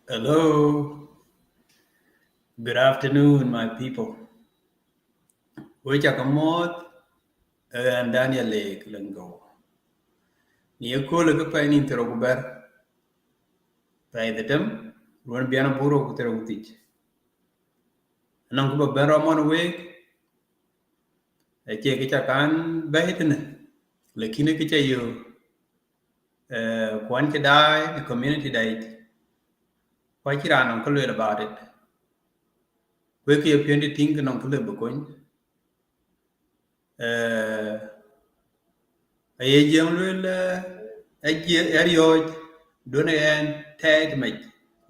Hello, good afternoon, my people. We chakamot and Daniel Lake Lengo. Near cool a pine in Teroguber, by the dem, run piano buro kuterotich. And Uncle Beramon awake, a chekichakan bahitin. Lakina kicha you, Quancha die, the community died. Quite ran uncle about it. Wake your penny think and uncle Bucoin. Ai jeng lwel erioj dwene en ted mec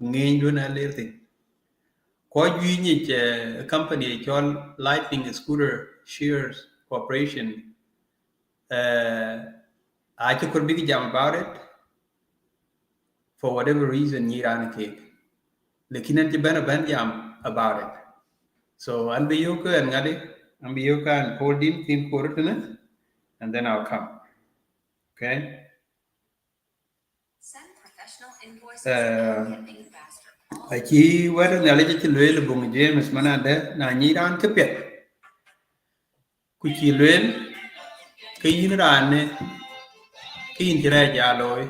ngeny dwene lir thin ko jwi nyich company chol lightning scooter shears corporation ache kur big jam about it for whatever reason yiran cake lekin en ben jam about it so an be yoke and ngadi an be yoke and holding team korutene and then I'll come. Okay. Send professional invoices and shipping faster. Achi wada nalaji chi lwel bung James manade na nyiran kepet. Ku chi lwel ke yin rane ke yin jira jaloy.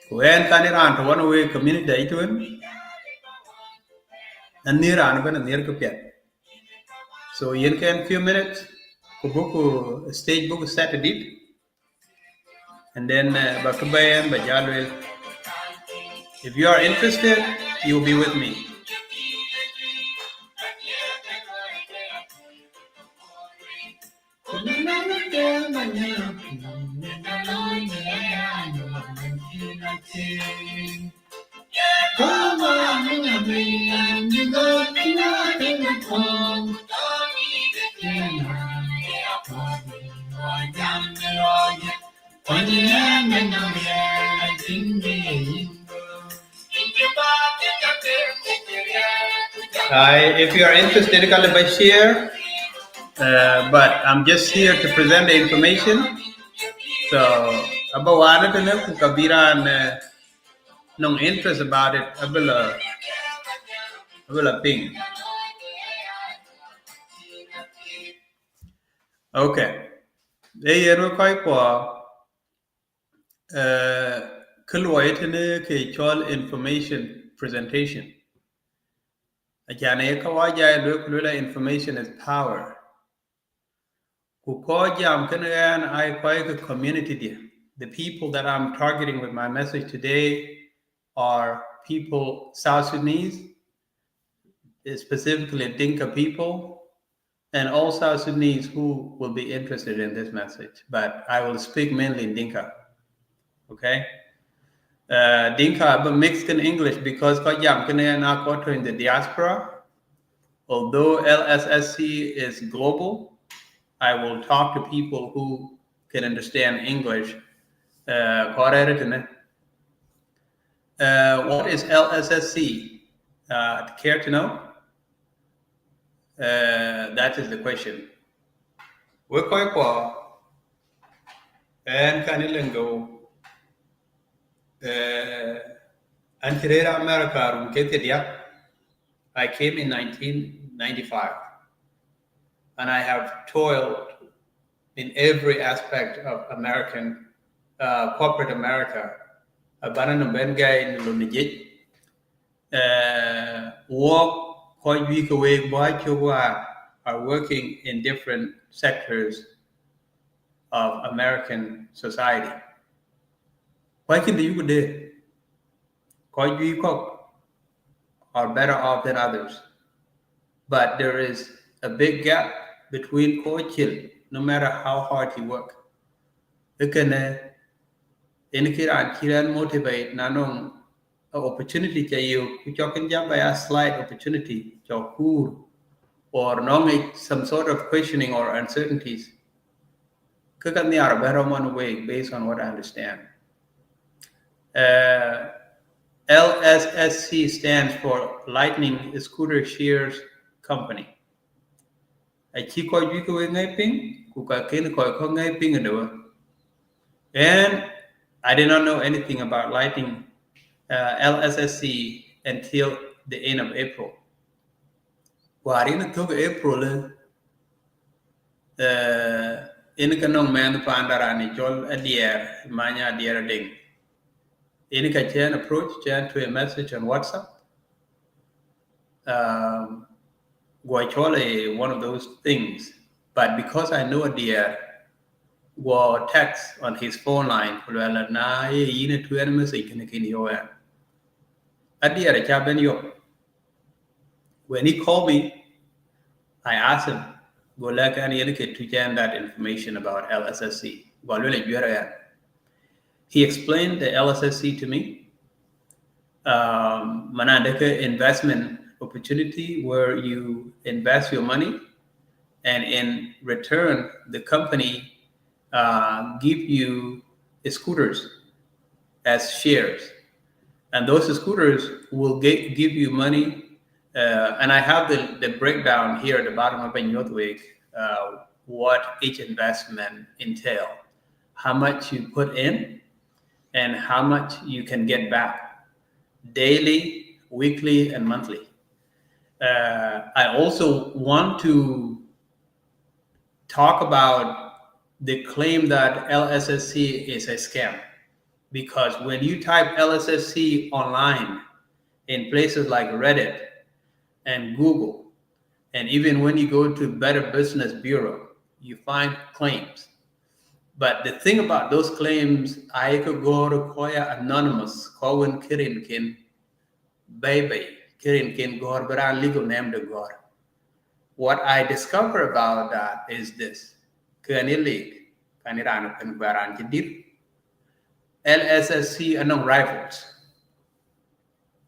Ku en tani ran to one way community itwen and ni ran bana ner kepet. So yin can few minutes ku book stage book set it and then bakabayan bajalwel. If you are interested, you will be with me. If you are interested, you can share. But I'm just here to present the information. So, about what I know, Kabira and no interest about it. I will ping. Okay. They are quite poor. Kulwa information presentation. Ajana kawaja lula information is power. Kukojam kanayan I quite community there. The people that I'm targeting with my message today are people South Sudanese, specifically Dinka people, and all South Sudanese who will be interested in this message. But I will speak mainly in Dinka. Okay? Dinka but mixed in English because Kajam Kanayana in the diaspora. Although LSSC is global, I will talk to people who can understand English. What is LSSC? Care to know? That is the question. We're quite poor. And Kanilingo. Antirera America, I came in 1995. And I have toiled in every aspect of American, corporate America. Abanan Bengay in Lunijit. Walk quite week away by Chua are working in different sectors of American society. Why can you do? Quite week are better off than others. But there is a big gap between Kochil, no matter how hard you work. You can indicate and kiran motivate nanong opportunity to you, which you can jump by a slight opportunity to kur or knowing some sort of questioning or uncertainties. Kakan they are better one way based on what I understand. LSSC stands for Lightning Scooter Shears Company. I chi ko ju ko ngai ping ku ka ken ko ngai ping do. And I did not know anything about lightning LSSC until the end of April. Warin took April in kanong man pandarani chol a dear manya dear ding. In ka chen approach chen to a message on WhatsApp. Guachole one of those things. But because I know a dear was text on his phone line, na yine to any message in the a dear a chaben yo. When he called me, I asked him, go like any indicate to Jan that information about LSSC. He explained the LSSC to me. Manandeka investment opportunity where you invest your money and in return the company give you scooters as shares. And those scooters will give you money. And I have the breakdown here at the bottom of Benyotwig, what each investment entail, how much you put in, and how much you can get back, daily, weekly, and monthly. I also want to talk about the claim that LSSC is a scam, because when you type LSSC online in places like Reddit and Google, and even when you go to Better Business Bureau, you find claims. But the thing about those claims, I could go to Koya Anonymous, Cohen Kirinkin, Baby, Kirinkin God, but I legal name the God. What I discover about that is this. LSSC are no rivals.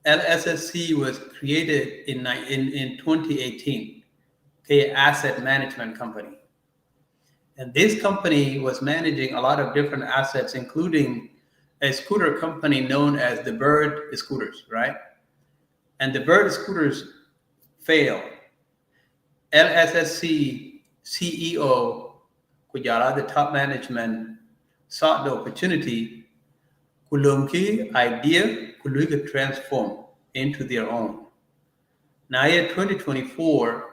LSSC was created in 2018, asset management company. And this company was managing a lot of different assets, including a scooter company known as the Bird Scooters, right? And the Bird Scooters failed. LSSC CEO, Kujala, the top management, sought the opportunity Kulumki idea could transform into their own. Now in 2024,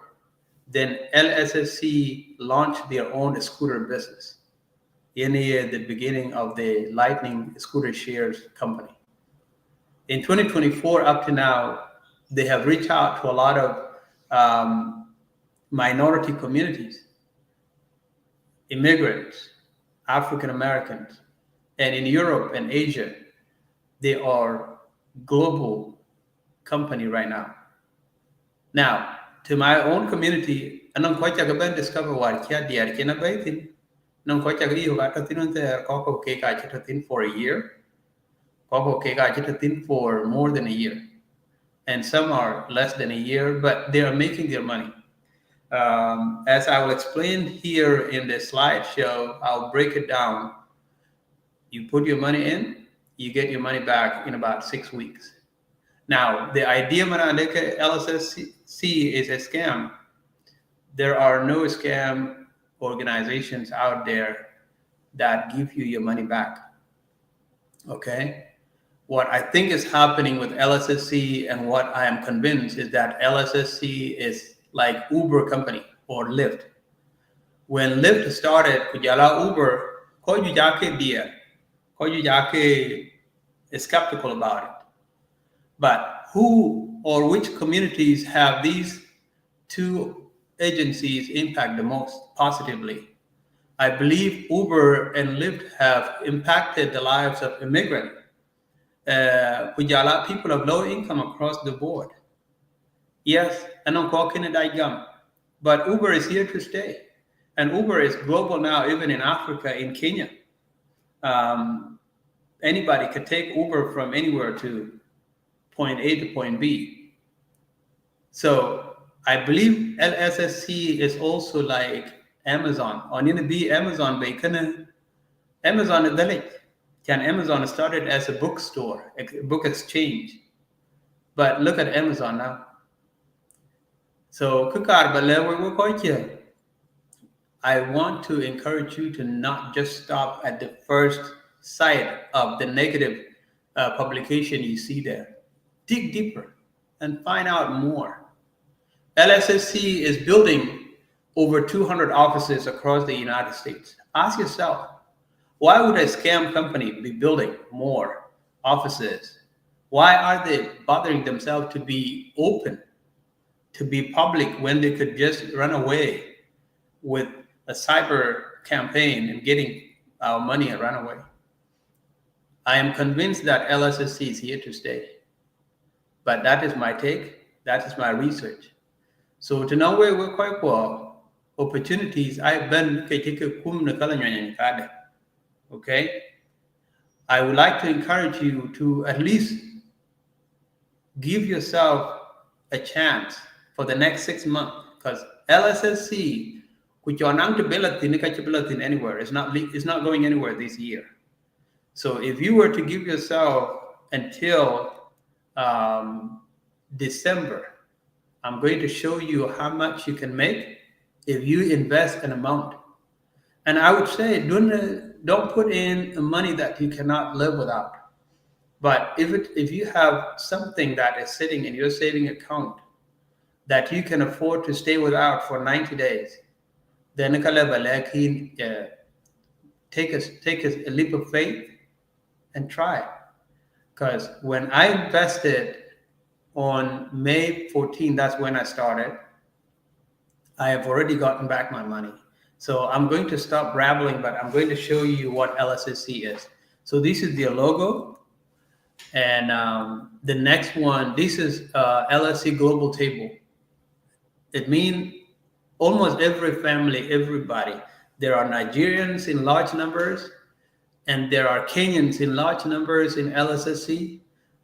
then LSSC launched their own scooter business in the beginning of the Lightning Scooter Shares company. In 2024, up to now, they have reached out to a lot of minority communities, immigrants, African Americans, and in Europe and Asia, they are global company right now. Now, to my own community, anong ko chaga discover war kia diar kina baitin. Nong ko chaga iyo gata tinunte koko ke ka chitatin for a year. Koko ke ka chitatin for more than a year. And some are less than a year, but they are making their money. As I will explain here in the slideshow, I'll break it down. You put your money in, you get your money back in about 6 weeks. Now, the idea Manandeka LSSC is a scam. There are no scam organizations out there that give you your money back. Okay? What I think is happening with LSSC and what I am convinced is that LSSC is like Uber company or Lyft. When Lyft started, Kujala Uber, Koyu Jake Dia, Koyu Jake is skeptical about it. But who or which communities have these two agencies impact the most positively? I believe Uber and Lyft have impacted the lives of immigrants, Kujala people of low income across the board. Yes, but Uber is here to stay. And Uber is global now, even in Africa, in Kenya. Anybody could take Uber from anywhere to point A to point B. So I believe LSSC is also like Amazon. On Amazon, Amazon is the can Amazon started as a bookstore, a book exchange. But look at Amazon now. So I want to encourage you to not just stop at the first sight of the negative publication you see there. Dig deeper and find out more. LSSC is building over 200 offices across the United States. Ask yourself, why would a scam company be building more offices? Why are they bothering themselves to be open, to be public, when they could just run away with a cyber campaign and getting our money and run away? I am convinced that LSSC is here to stay. But that is my take. That is my research. So to know where we're quite for opportunities, I've been okay. I would like to encourage you to at least give yourself a chance for the next 6 months, because LSSC, which are not anywhere, it's not going anywhere this year. So if you were to give yourself until December, I'm going to show you how much you can make if you invest an amount. And I would say don't put in money that you cannot live without. But if you have something that is sitting in your saving account that you can afford to stay without for 90 days, then take a leap of faith and try. Because when I invested on May 14, that's when I started, I have already gotten back my money. So I'm going to stop rambling, but I'm going to show you what LSSC is. So this is their logo. And the next one, this is LSC Global Table. It means almost every family, everybody. There are Nigerians in large numbers, and there are Kenyans in large numbers in LSSC.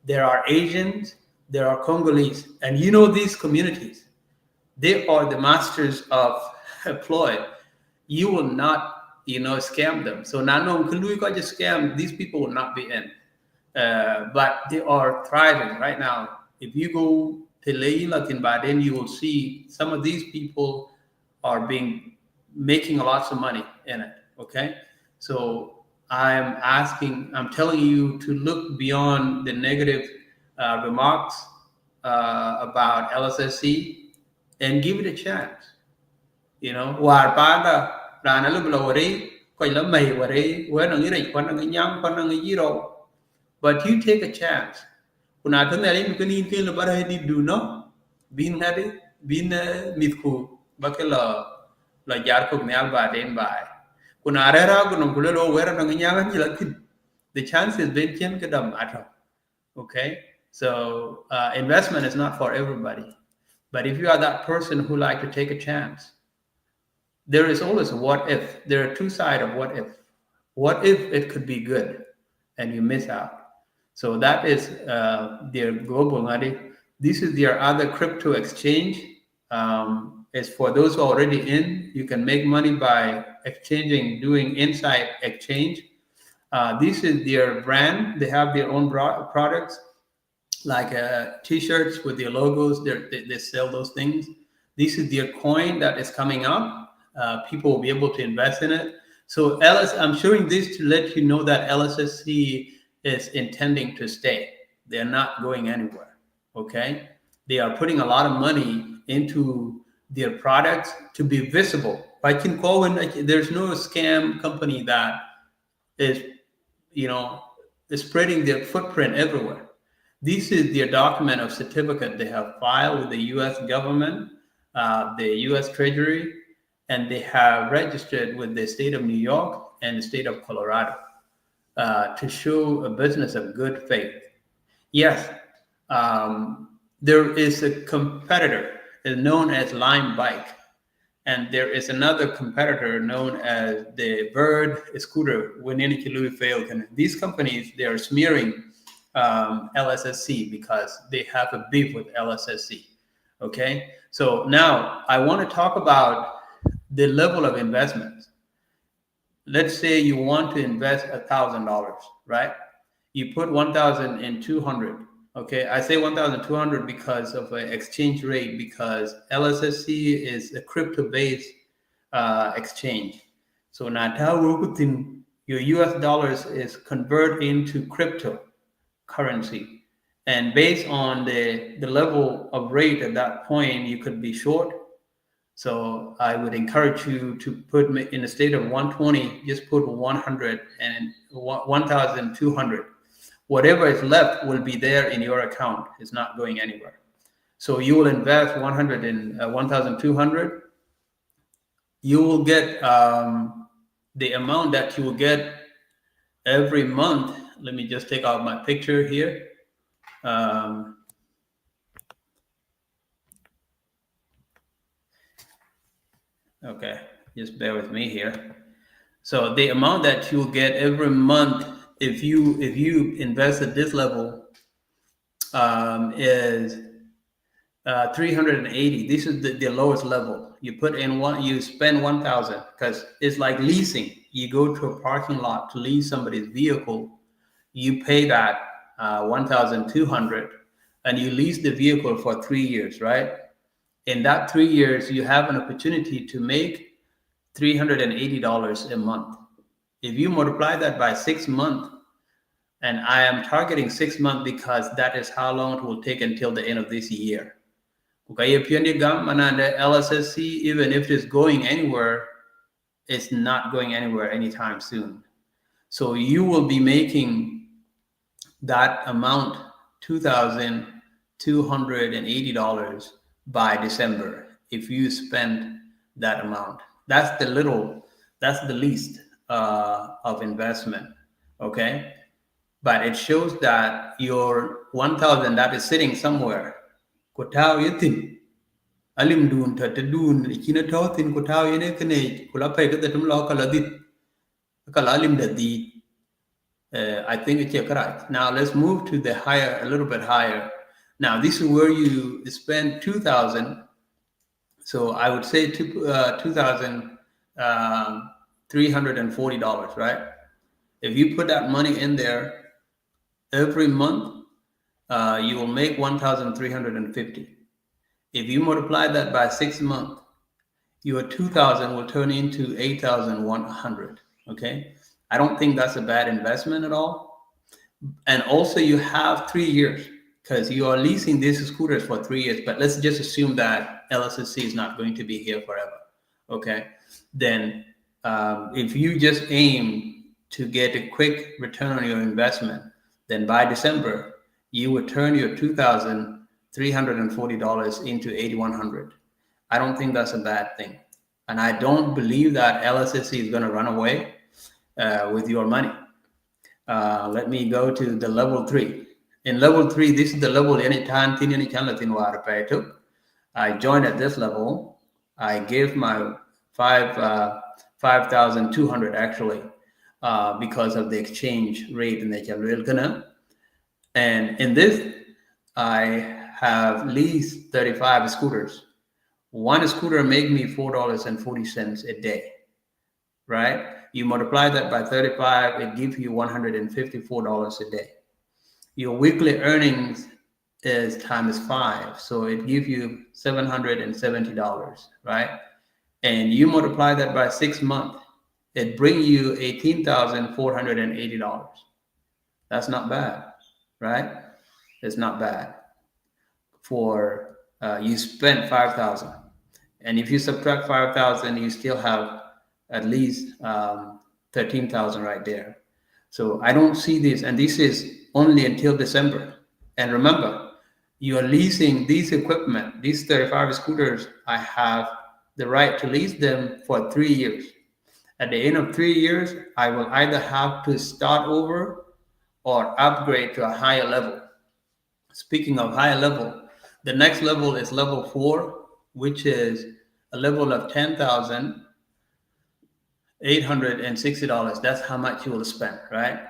There are Asians, there are Congolese. And you know these communities, they are the masters of ploy. You will not, scam them. So now, just scam, these people will not be in. But they are thriving right now. If you go to Latin Baden, you will see some of these people are making lots of money in it. Okay. So I'm telling you to look beyond the negative remarks about LSSC and give it a chance. But you take a chance. Do not bin mitku bakela la jar ko nyal ba den bai. The chance is been chen kadam ato. Okay, so investment is not for everybody. But if you are that person who like to take a chance, there is always a what if. There are two sides of what if. What if it could be good and you miss out? So that is their global money. This is their other crypto exchange. It's for those who are already in. You can make money by doing inside exchange. This is their brand. They have their own products, like T-shirts with their logos. They sell those things. This is their coin that is coming up. People will be able to invest in it. So I'm showing this to let you know that LSSC is intending to stay. They're not going anywhere. Okay, they are putting a lot of money into their products to be visible. There's no scam company that is, spreading their footprint everywhere. This is their document of certificate they have filed with the U.S. government, the U.S. Treasury, and they have registered with the state of New York and the state of Colorado to show a business of good faith. Yes, there is a competitor known as Lime Bike, and there is another competitor known as the Bird Scooter. These companies, they are smearing LSSC because they have a beef with LSSC. Okay, so now I want to talk about the level of investment. Let's say you want to invest $1,000, right? You put 1,200. Okay, I say 1,200 because of an exchange rate, because LSSC is a crypto-based exchange. So now your US dollars is converted into crypto. currency. And based on the level of rate at that point, you could be short. So I would encourage you to put in a state of 120, just put 100 and 1,200. Whatever is left will be there in your account. It's not going anywhere. So you will invest 100 in 1,200. You will get the amount that you will get every month. Let me just take out my picture here. Okay, just bear with me here. So the amount that you'll get every month if you invest at this level is 380. This is the lowest level. You put in you spend 1,000 because it's like leasing. You go to a parking lot to lease somebody's vehicle. You pay that 1,200, and you lease the vehicle for 3 years, right? In that 3 years, you have an opportunity to make $380 a month. If you multiply that by 6 months, and I am targeting 6 months because that is how long it will take until the end of this year. Okay, if you're the LSSC, even if it's going anywhere, it's not going anywhere anytime soon. So you will be making that amount, $2,280 by December if you spend that amount. That's the least of investment. Okay, but it shows that your 1,000 that is sitting somewhere. Kutao yatin alim dun ta dun kina tawtin kutao yene kane kula pay ka tum lo kala dit kala alim da di. I think it's correct. Now let's move to the higher, a little bit higher. Now this is where you spend 2,000. So I would say $2,340, right? If you put that money in there every month, you will make 1,350. If you multiply that by 6 months, your 2,000 will turn into 8,100. Okay, I don't think that's a bad investment at all. And also, you have 3 years because you are leasing these scooters for 3 years. But let's just assume that LSSC is not going to be here forever. Okay, then if you just aim to get a quick return on your investment, then by December, you would turn your $2,340 into 8,100. I don't think that's a bad thing. And I don't believe that LSSC is going to run away with your money. Let me go to the level 3. In level 3, this is the level anytime I joined at this level. I gave my 5,200 actually because of the exchange rate in the Jalil. And in this, I have leased 35 scooters. One scooter make me $4.40 a day, right? You multiply that by 35, it gives you $154 a day. Your weekly earnings is times 5, so it gives you $770, right? And you multiply that by 6 months, it brings you $18,480. That's not bad, right? It's not bad. For you spent 5,000, and if you subtract 5,000, you still have at least 13,000 right there. So I don't see this, and this is only until December. And remember, you are leasing these equipment, these 35 scooters. I have the right to lease them for 3 years. At the end of 3 years, I will either have to start over or upgrade to a higher level. Speaking of higher level, the next level is level 4, which is a level of $10,860. That's how much you will spend, right?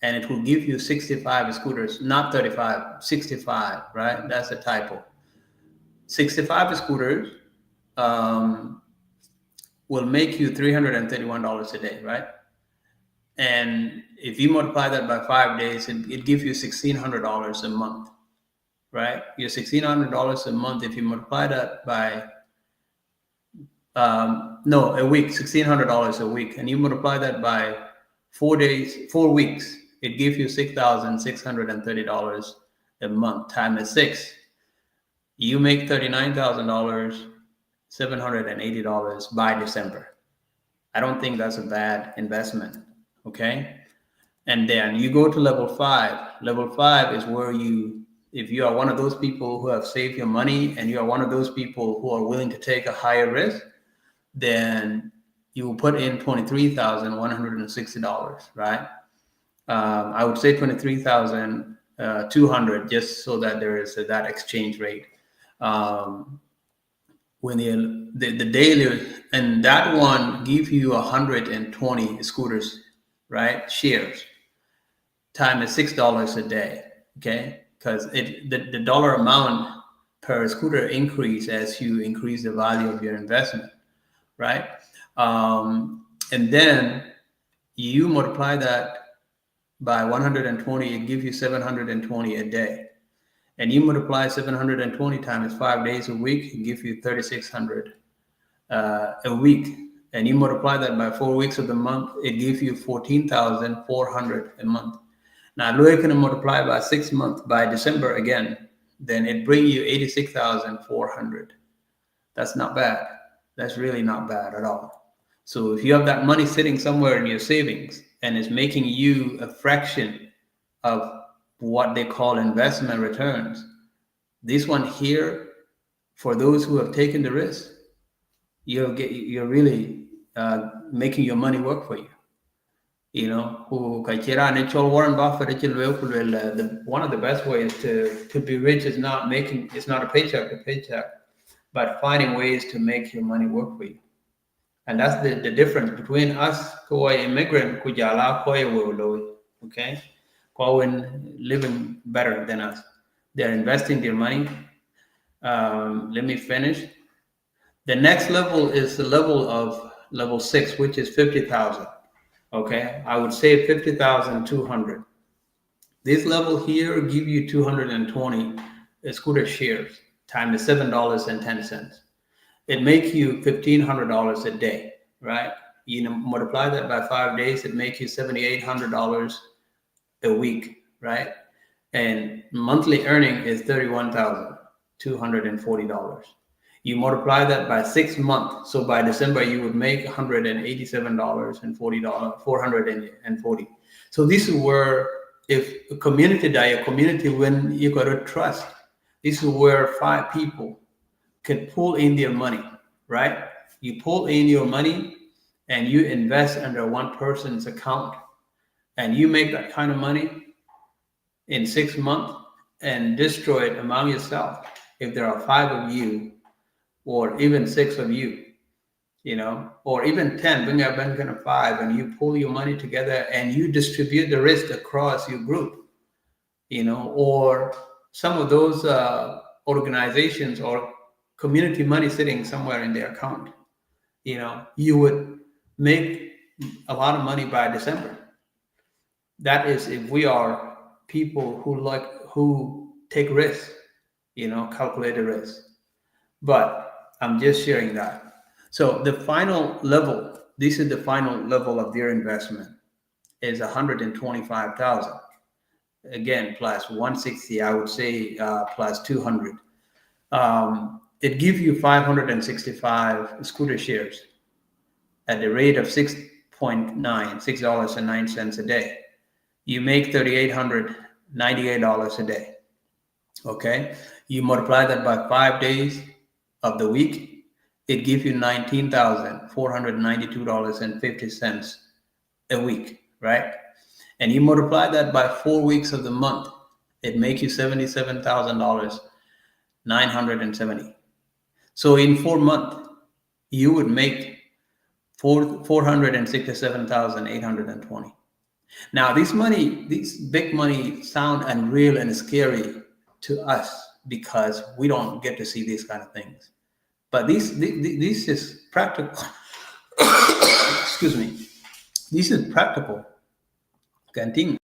And it will give you 65 scooters, not 35, 65, right? That's a typo. 65 scooters will make you $331 a day, right? And if you multiply that by 5 days, it gives you $1,600 a month, right? Your $1,600 a month, if you multiply that by a week, $1,600 a week, and you multiply that by 4 days, 4 weeks, it gives you $6,630 a month times 6. You make $39,000, $780 by December. I don't think that's a bad investment. Okay. And then you go to level 5. Level 5 is where if you are one of those people who have saved your money and you are one of those people who are willing to take a higher risk, then you will put in $23,160, right? I would say 23,200 just so that there is that exchange rate. When the daily, and that one give you 120 scooters, right? Shares time is $6 a day. Okay, because the dollar amount per scooter increase as you increase the value of your investment, right? And then you multiply that by 120, it gives you 720 a day. And you multiply 720 times 5 days a week, it gives you 3,600 a week. And you multiply that by 4 weeks of the month, it gives you 14,400 a month. Now, look at multiply by 6 months, by December again, then it brings you 86,400. That's not bad. That's really not bad at all. So if you have that money sitting somewhere in your savings and it's making you a fraction of what they call investment returns, this one here, for those who have taken the risk, you're really making your money work for you. Who Warren Buffett, one of the best ways to be rich is not a paycheck to paycheck, but finding ways to make your money work for you. And that's the difference between us, who are immigrant, okay? Living better than us. They're investing their money. Let me finish. The next level is the level of level 6, which is 50,000. Okay, I would say 50,200. This level here give you 220 scooter shares times $7.10. It makes you $1,500 a day, right? Multiply that by 5 days, it makes you $7,800 a week, right? And monthly earning is $31,240. You multiply that by 6 months. So by December, you would make $187.40. So this is where, if a community when you got to trust, this is where 5 people can pull in their money, right? You pull in your money and you invest under one person's account, and you make that kind of money in 6 months and destroy it among yourself. If there are 5 of you, or even 6 of you, or even 10, bring up kind of 5, and you pull your money together and you distribute the risk across your group, or some of those organizations or community money sitting somewhere in their account, you would make a lot of money by December. That is if we are people who take risks, calculated risk. But I'm just sharing that. So the final level, this is the final level of their investment, is 125,000. Again, plus 160, I would say plus 200. It gives you 565 scooter shares at the rate of $6.09 a day. You make $3,898 a day. Okay, you multiply that by 5 days of the week, it gives you $19,492.50 a week, right? And you multiply that by 4 weeks of the month, it makes you $77,970. So in 4 months, you would make $467,820. Now, this big money sound unreal and scary to us because we don't get to see these kind of things. But this is practical. Excuse me. This is practical. Continue.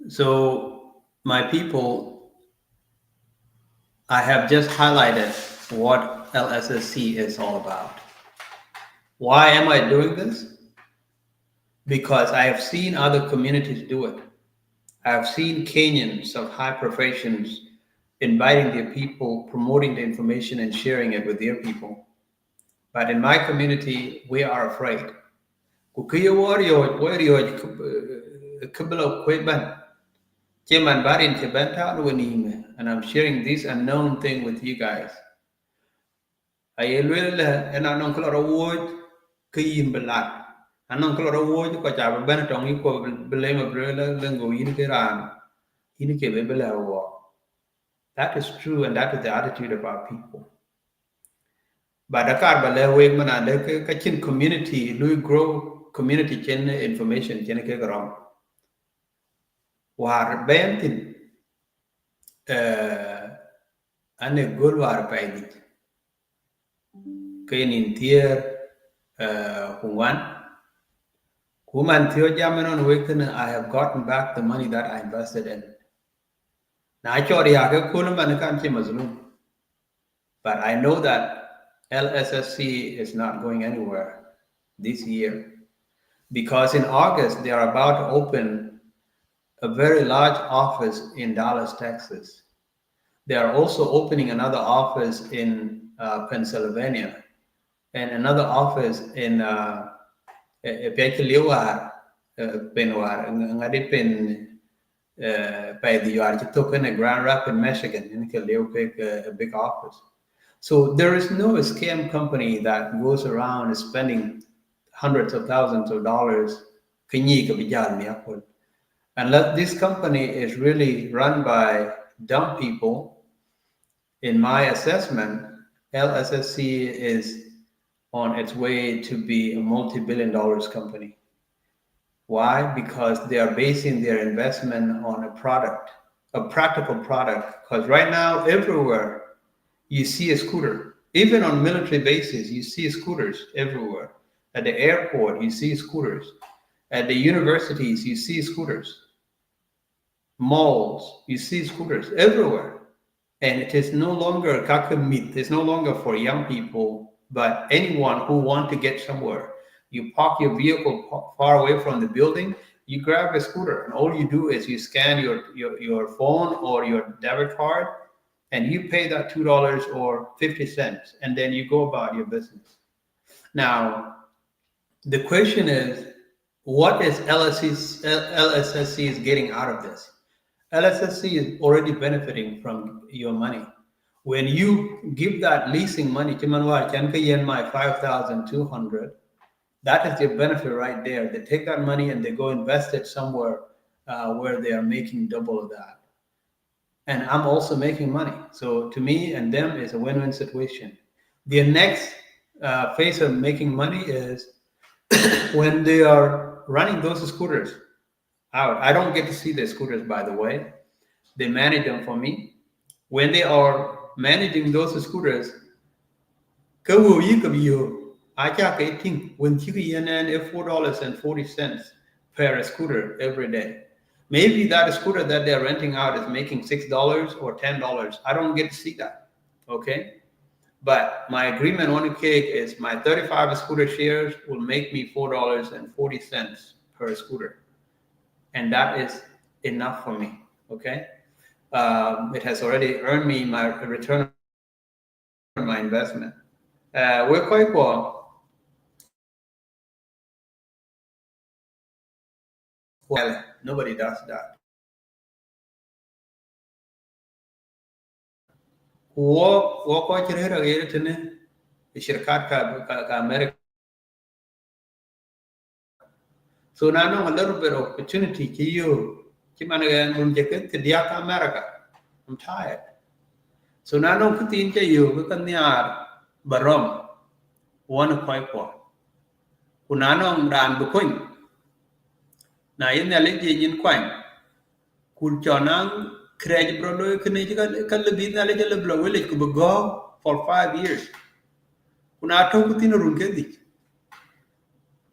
So, my people, I have just highlighted what LSSC is all about. Why am I doing this? Because I have seen other communities do it. I have seen Kenyans of high professions inviting their people, promoting the information and sharing it with their people. But in my community, we are afraid. Kukiya warrior, kabila kweban, chairman barin chebenta wenime, and I'm sharing this unknown thing with you guys. Ayelwela and I don't call a word kayin belat. I don't call a word because I've been a tongue equal blame a brother, then go in Iran. In a war. That is true, and that is the attitude of our people. But the car way man the kachin community, Louis grow community chen information chen ke garam. War bentin ane gul war paidi. Kain in tier Hungwan. Kuman Theo Jamanon Wicken, I have gotten back the money that I invested in. Now I thought Yaka Kulum and Kanchi Muslim. But I know that LSSC is not going anywhere this year because in August they are about to open a very large office in Dallas, Texas. They are also opening another office in Pennsylvania and another office in Pekiliwar, Penwar, Ngadipin, by the yard, you took in a Grand Rapids, Michigan, in a big office. So there is no scam company that goes around spending hundreds of thousands of dollars. Unless this company is really run by dumb people, in my assessment, LSSC is on its way to be a multi-billion dollars company. Why? Because they are basing their investment on a product, a practical product. Because right now, everywhere you see a scooter. Even on military bases, you see scooters everywhere. At the airport, you see scooters. At the universities, you see scooters. Malls, you see scooters everywhere. And it is no longer kakamit. It's no longer for young people, but anyone who want to get somewhere. You park your vehicle far away from the building, you grab a scooter, and all you do is you scan your phone or your debit card, and you pay that $2 or 50 cents, and then you go about your business. Now, the question is, what is LSSC is getting out of this? LSSC is already benefiting from your money. When you give that leasing money, Chimanwa, can yen my 5,200, that is their benefit right there. They take that money and they go invest it somewhere where they are making double of that. And I'm also making money. So to me and them, it's a win-win situation. The next phase of making money is when they are running those scooters out. I don't get to see the scooters, by the way. They manage them for me. When they are managing those scooters, I check 18 when $4.40 per scooter every day. Maybe that scooter that they're renting out is making $6 or $10. I don't get to see that. Okay. But my agreement on the cake is my 35 scooter shares will make me $4.40 per scooter. And that is enough for me. Okay. It has already earned me my return on my investment. We're quite well. Well, nobody does that. Walk America. So now a little bit of opportunity to you. America. I'm tired. So now no kutin cha you kan niar barom one quite po. Kunanong dan bukuin. Na yin na leji yin kwang. Kul chonang krej brodo kene kan lebih na leji leblo wele ku go for 5 years. Kuna to kutin run ke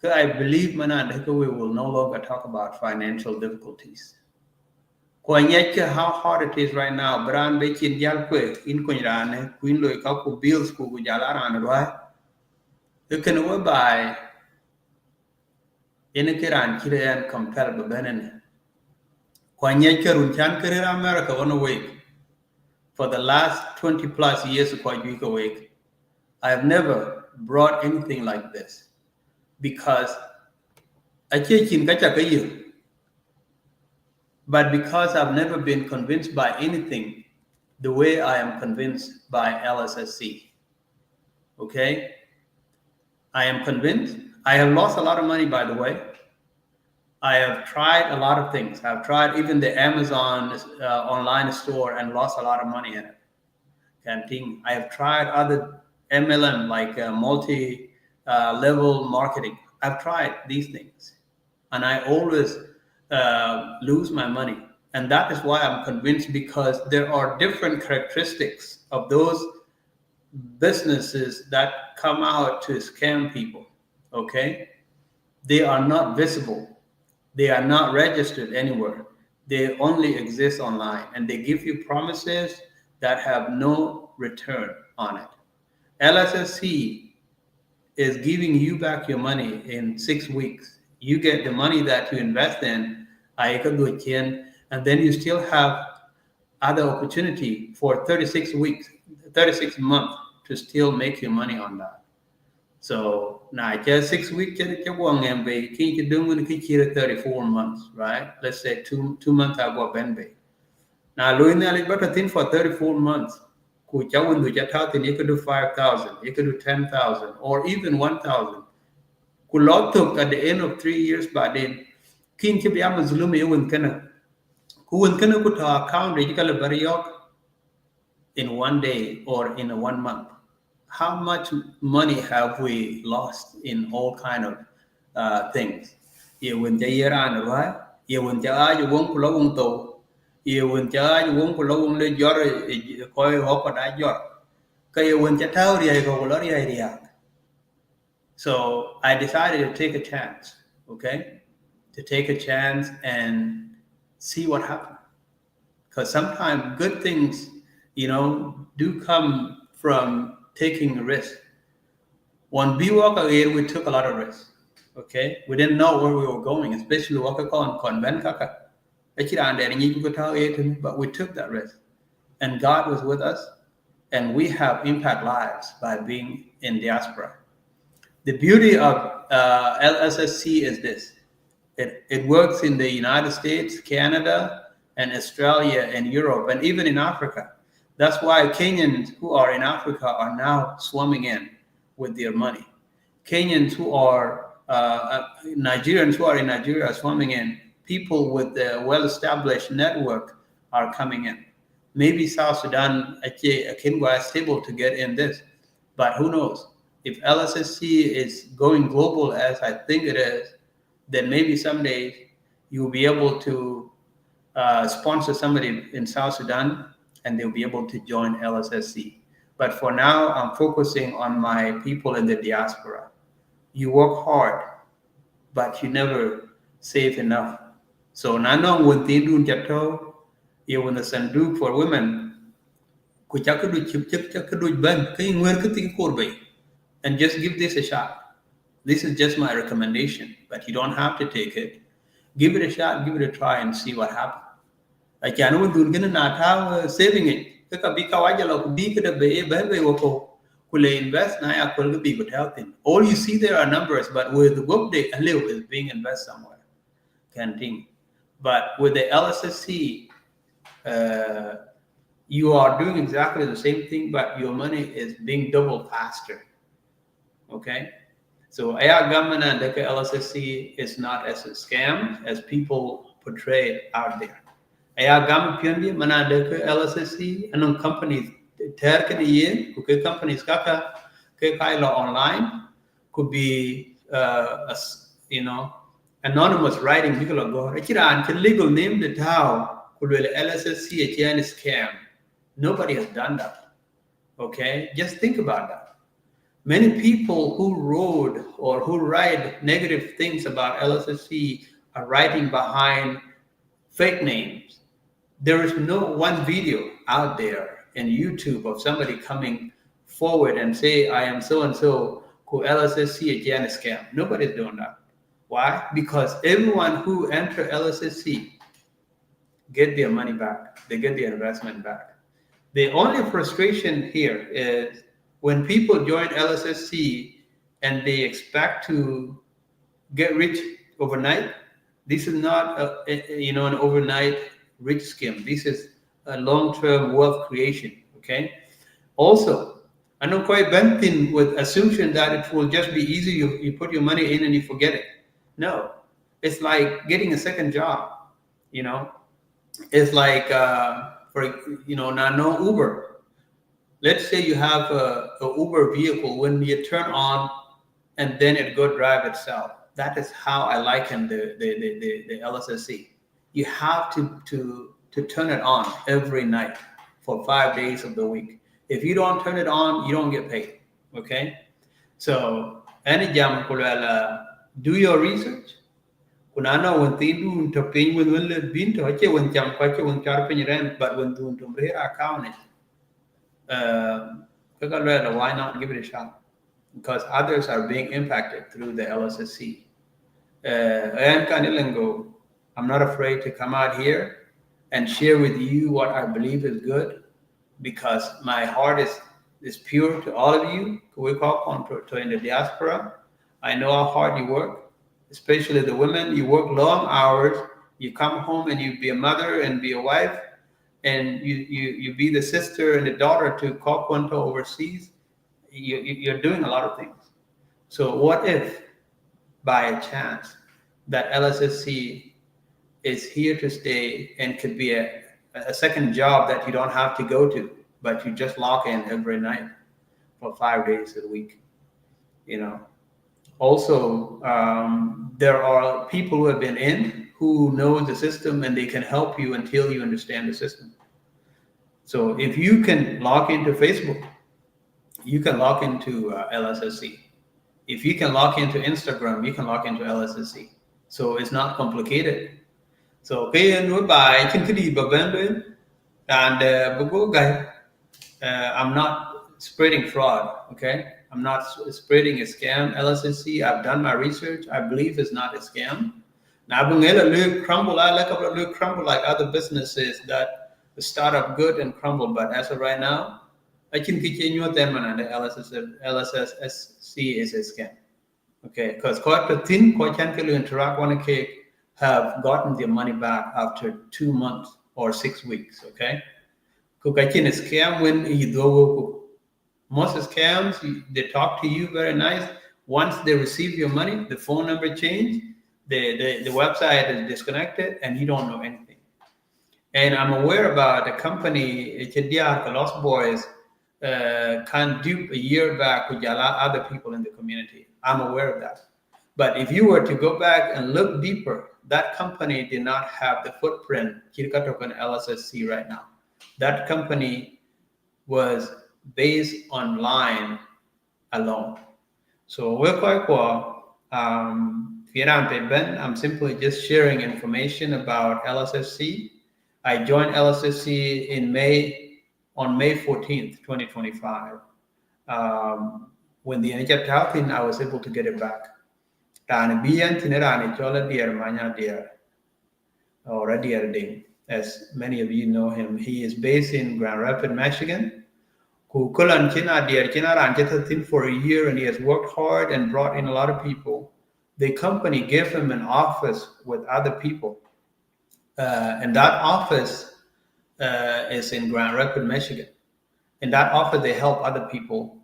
I believe we will no longer talk about financial difficulties. How hard it is right now. Brand be chin jal kwe in kunyane kuin loy ka ku bills ku jala ran right. You can we buy in a kiran kiran compel be benene. Kwanyeke run chan career America on a week. For the last 20 plus years quite week awake. I have never brought anything like this because I chin kacha kayu. But because I've never been convinced by anything the way I am convinced by LSSC, okay? I am convinced. I have lost a lot of money, by the way. I have tried a lot of things. I've tried even the Amazon online store and lost a lot of money in it. Canteen. I have tried other MLM like multi level marketing. I've tried these things, and I always lose my money. And that is why I'm convinced because there are different characteristics of those businesses that come out to scam people. Okay, they are not visible. They are not registered anywhere. They only exist online, and they give you promises that have no return on it. LSSC is giving you back your money in 6 weeks. You get the money that you invest in, and then you still have other opportunity for 36 weeks, 36 months to still make your money on that. So now just 6 weeks, you do 34 months, right? Let's say two months I go Ben. Now, Luina better thing for 34 months. You could do 5,000, you could do 10,000, or even 1,000. Kulotok at the end of 3 years, but then King Kibiama Zulumi, you win Kana. Who win Kana put our account, you can Bariok in 1 day or in 1 month. How much money have we lost in all kind of things? You win the year on, right? You win the eye, you won't pull on to. You win the you won't pull on the jar, koi hop at that jar. Kay win the tower, you go, idea. So I decided to take a chance, okay? To take a chance and see what happens. Because sometimes good things, do come from taking a risk. When we walk again, we took a lot of risks. Okay, we didn't know where we were going, especially walk on convent kaka. But we took that risk, and God was with us, and we have impact lives by being in diaspora. The beauty of LSSC is this: it works in the United States, Canada, and Australia, and Europe, and even in Africa. That's why Kenyans who are in Africa are now swarming in with their money. Kenyans who are Nigerians who are in Nigeria are swarming in. People with a well-established network are coming in. Maybe South Sudan, Akinwa is able to get in this, but who knows? If LSSC is going global as I think it is, then maybe someday you'll be able to sponsor somebody in South Sudan and they'll be able to join LSSC. But for now, I'm focusing on my people in the diaspora. You work hard, but you never save enough. So nanong when they do jato, you when the sanduk for women, and just give this a shot. This is just my recommendation, but you don't have to take it. Give it a shot, give it a try, and see what happens. I can't even do not saving it. All you see there are numbers, but with the work they live is being invested somewhere. Canteen. But with the LSSC, you are doing exactly the same thing, but your money is being doubled faster. Okay? So AI government and the LSSC is not as a scam as people portray it out there. AI government purely mana the LSSC and companies terken ye could companies kaka kailo online could be anonymous writing people go and legal name the town could be LSSC a scam. Nobody has done that. Okay, just think about that. Many people who wrote or who write negative things about LSSC are writing behind fake names. There is no one video out there in YouTube of somebody coming forward and say, I am so and so, who LSSC again is scam. Nobody's doing that. Why? Because everyone who enter LSSC get their money back. They get their investment back. The only frustration here is when people join LSSC and they expect to get rich overnight. This is not an overnight rich scheme. This is a long-term wealth creation. Okay. Also, I know quite Benton with assumption that it will just be easy. You put your money in and you forget it. No, it's like getting a second job. You know, it's like no Uber. Let's say you have a Uber vehicle. When you turn on, and then it go drive itself. That is how I liken the LSSC. You have to turn it on every night for 5 days of the week. If you don't turn it on, you don't get paid. Okay? So, any jam do your research. Kunana when they do to pay when le bin to hache when jam kwache when char pin rent, but when do to account it. Why not give it a shot? Because others are being impacted through the LSSC. I'm not afraid to come out here and share with you what I believe is good, because my heart is pure to all of you who call to in the diaspora. I know how hard you work, especially the women. You work long hours. You come home and you be a mother and be a wife, and you be the sister and the daughter to Kokwanto overseas. You're doing a lot of things. So what if, by a chance, that LSSC is here to stay and could be a second job that you don't have to go to, but you just log in every night for 5 days a week, Also, there are people who have been in who know the system and they can help you until you understand the system. So if you can log into Facebook, you can log into LSSC. If you can log into Instagram, you can log into LSSC. So it's not complicated. So I'm not spreading fraud, okay? I'm not spreading a scam. LSSC, I've done my research. I believe it's not a scam. Now, crumble like other businesses that start up good and crumble, but as of right now, I can continue with them and the LSSC is a scam. Okay, because quite a thin, quite can interact one cake have gotten their money back after 2 months or 6 weeks. Okay, because a scam when you do most scams, they talk to you very nice. Once they receive your money, the phone number changed, the website is disconnected, and you don't know anything. And I'm aware about a company, the Lost Boys, can dupe a year back with other people in the community. I'm aware of that. But if you were to go back and look deeper, that company did not have the footprint Kirkatok LSSC right now. That company was based on line alone. So we're quite well. I'm simply just sharing information about LSSC. I joined LSSC on May 14th, 2025. When the NHF happened, I was able to get it back. As many of you know him, he is based in Grand Rapids, Michigan. For a year, and he has worked hard and brought in a lot of people. The company gave him an office with other people. And that office is in Grand Rapids, Michigan. In that office, they help other people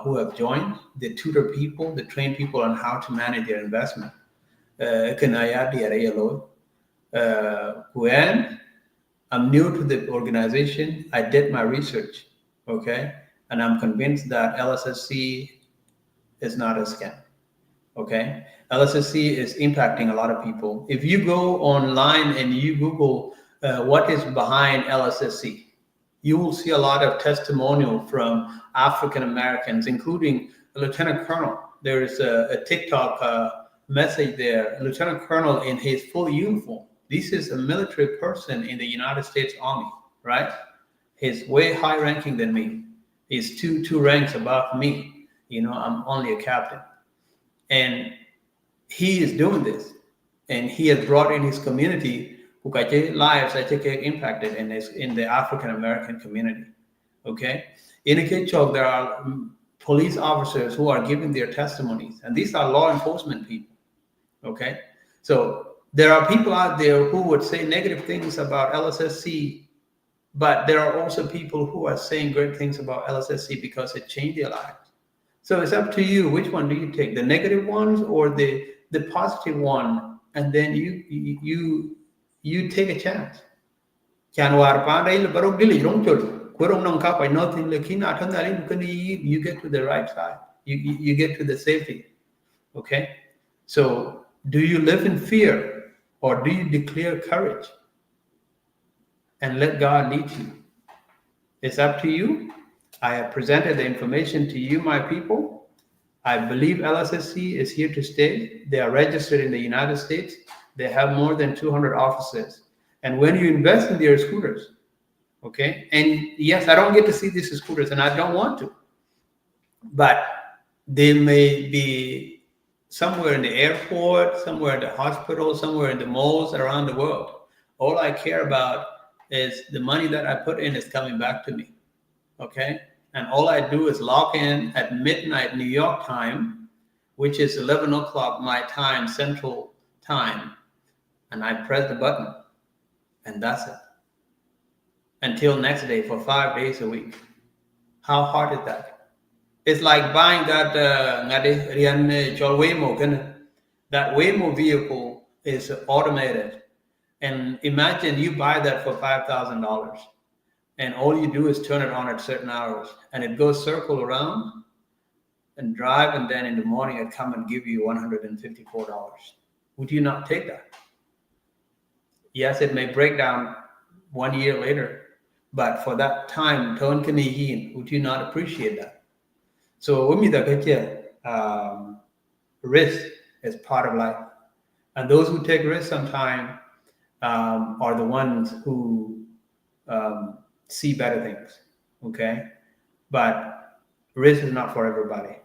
who have joined. They tutor people, they train people on how to manage their investment. When I'm new to the organization, I did my research, okay? And I'm convinced that LSSC is not a scam, okay? LSSC is impacting a lot of people. If you go online and you Google what is behind LSSC, you will see a lot of testimonial from African Americans, including a lieutenant colonel. There is a TikTok message there, a lieutenant colonel in his full uniform This is a military person in the United States Army, right? He's way high ranking than me. He's two ranks above me. I'm only a captain. And he is doing this. And he has brought in his community who lives that get impacted in the African American community. Okay? In a Kitchok, there are police officers who are giving their testimonies, and these are law enforcement people. Okay? So there are people out there who would say negative things about LSSC, but there are also people who are saying great things about LSSC because it changed their lives. So it's up to you. Which one do you take? The negative ones or the positive one? And then you take a chance. You get to the right side. You get to the safety. Okay? So do you live in fear or do you declare courage and let God lead you? It's up to you. I have presented the information to you, my people. I believe LSSC is here to stay. They are registered in the United States. They have more than 200 offices. And when you invest in their scooters, okay, and yes, I don't get to see these scooters and I don't want to, but they may be somewhere in the airport, somewhere in the hospital, somewhere in the malls around the world. All I care about is the money that I put in is coming back to me, okay? And all I do is log in at midnight New York time, which is 11 o'clock my time, Central Time, and I press the button, and that's it. Until next day for 5 days a week. How hard is that? It's like buying that Waymo. That Waymo vehicle is automated. And imagine you buy that for $5,000. And all you do is turn it on at certain hours. And it goes circle around and drive. And then in the morning, it come and give you $154. Would you not take that? Yes, it may break down 1 year later. But for that time, would you not appreciate that? So risk is part of life. And those who take risks sometimes are the ones who see better things, okay? But risk is not for everybody.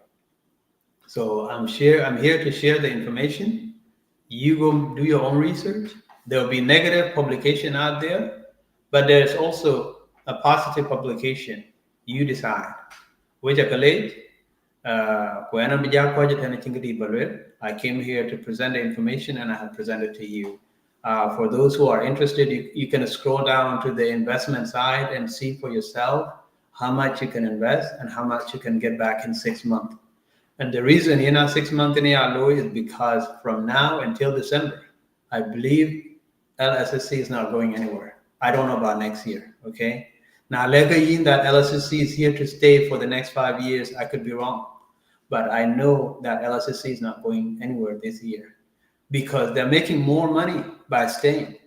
So I'm here to share the information. You go do your own research. There'll be negative publication out there, but there's also a positive publication. You decide. Which accolade? I came here to present the information and I have presented to you. For those who are interested, you can scroll down to the investment side and see for yourself how much you can invest and how much you can get back in 6 months. And the reason you're not 6 months in is because from now until December, I believe LSSC is not going anywhere. I don't know about next year, okay? Now, that LSSC is here to stay for the next 5 years, I could be wrong. But I know that LSSC is not going anywhere this year because they're making more money by staying.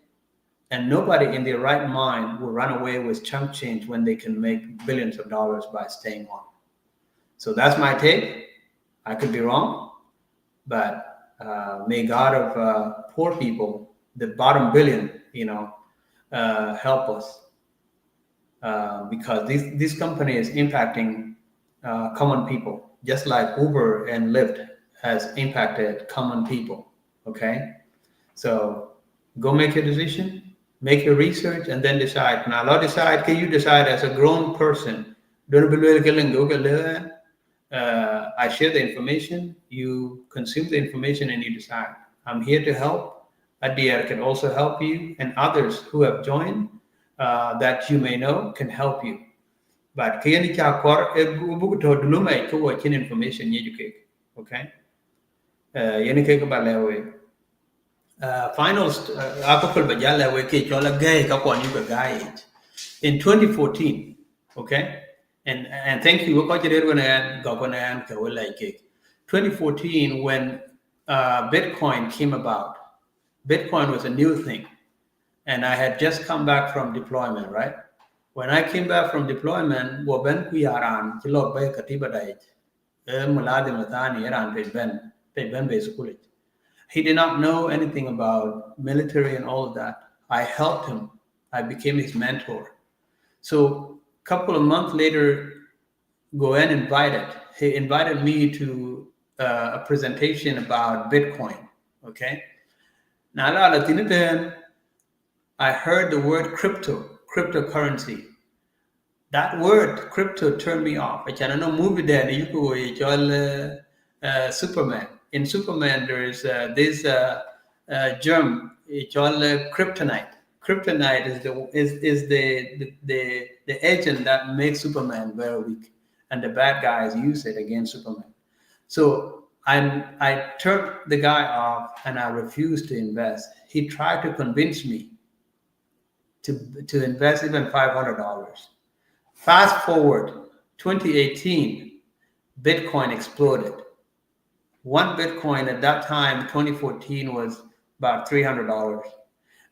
And nobody in their right mind will run away with chunk change when they can make billions of dollars by staying on. So that's my take. I could be wrong, but may God of poor people, the bottom billion, help us. Because this company is impacting common people, just like Uber and Lyft has impacted common people, okay? So go make your decision, make your research, and then decide. Now, can you decide as a grown person? I share the information, you consume the information, and you decide. I'm here to help. Adir can also help you, and others who have joined that you may know can help you. But kiyani cha kor book to dulumai ko watching information educate. Okay. Yani ke ba lewe. Finals akapul ba ja lewe ke chola gay ka kon you guy in 2014. Okay. And thank you ko jere gona governor ka wala ke 2014 when Bitcoin came about. Bitcoin was a new thing. And I had just come back from deployment, right? When I came back from deployment, Waben Kuyaran, Kilok Bay Katiba Dait, Muladi Matani, Iran, Pay Ben basically. He did not know anything about military and all of that. I helped him. I became his mentor. So a couple of months later, Goen he invited me to a presentation about Bitcoin. Okay. Now, I heard the word cryptocurrency. That word crypto turned me off. I can't know movie there. You go Superman. In Superman, there is this germ. It's called kryptonite. Kryptonite is the agent that makes Superman very weak, and the bad guys use it against Superman. So I turned the guy off, and I refused to invest. He tried to convince me to invest even $500. Fast forward 2018, Bitcoin exploded. One Bitcoin at that time, 2014, was about $300.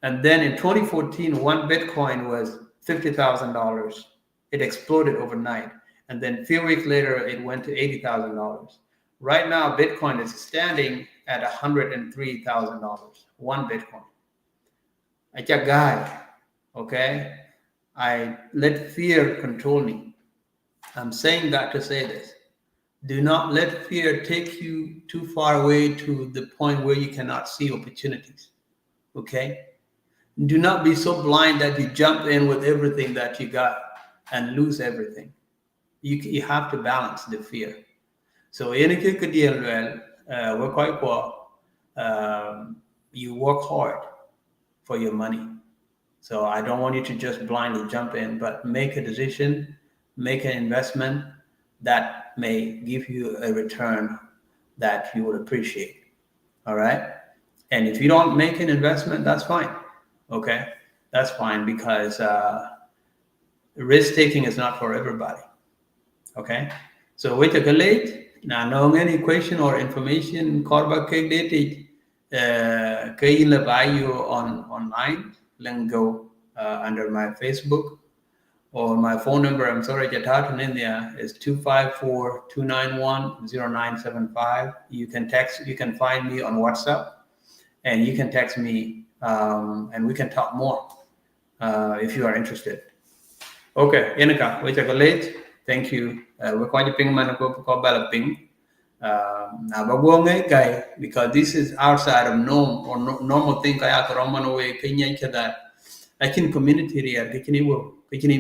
And then in 2014, one Bitcoin was $50,000. It exploded overnight. And then a few weeks later, it went to $80,000. Right now, Bitcoin is standing at $103,000, one Bitcoin. I a guy, okay? I let fear control me. I'm saying that to say this. Do not let fear take you too far away to the point where you cannot see opportunities. Okay? Do not be so blind that you jump in with everything that you got and lose everything. You have to balance the fear. So, you work hard for your money. So I don't want you to just blindly jump in, but make a decision, make an investment that may give you a return that you would appreciate. All right. And if you don't make an investment, that's fine. Okay. That's fine, because risk taking is not for everybody. Okay. So wait a late. Now, no any question or information, Corba Cake Date, buy you online, then go under my Facebook or my phone number. I'm sorry, Jatat in India is 254-291-0975. You can find me on WhatsApp, and you can text me, and we can talk more if you are interested. Okay, Inika, we take a late. Thank you. We're quite a ping man called ping. Because this is outside of norm or normal thing. Kaya karoman away Kenya that I can community here, can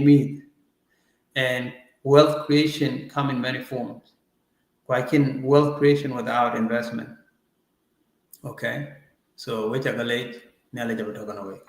meet, and wealth creation come in many forms. I can wealth creation without investment. Okay, so we take a late. Now let's away.